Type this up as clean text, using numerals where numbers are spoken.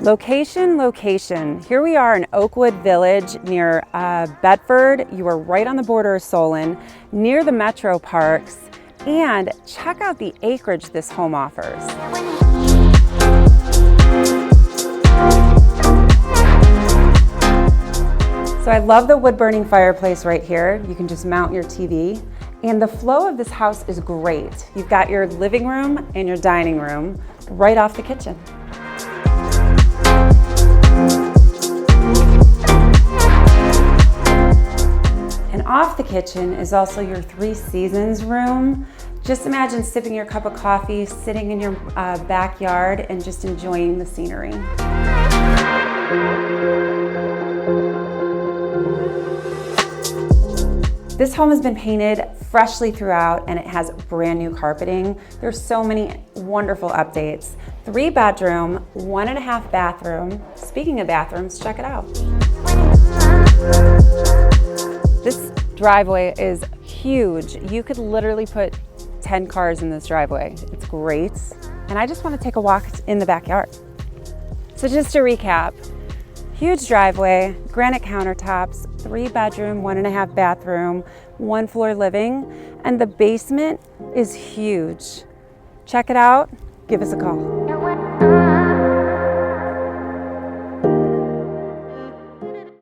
Location, location. Here we are in Oakwood Village near Bedford. You are right on the border of Solon, near the metro parks, and check out the acreage this home offers. So I love the wood-burning fireplace right here. You can just mount your TV. And the flow of this house is great. You've got your living room and your dining room right off the kitchen. And off the kitchen is also your 3 seasons room. Just imagine sipping your cup of coffee, sitting in your backyard and just enjoying the scenery. This home has been painted freshly throughout and it has brand new carpeting. There's so many wonderful updates. 3 bedroom, 1.5 bathroom. Speaking of bathrooms, check it out. This driveway is huge. You could literally put 10 cars in this driveway. It's great. And I just want to take a walk in the backyard. So just to recap, huge driveway, granite countertops, 3 bedroom, 1.5 bathroom, 1 floor living, and the basement is huge. Check it out, give us a call.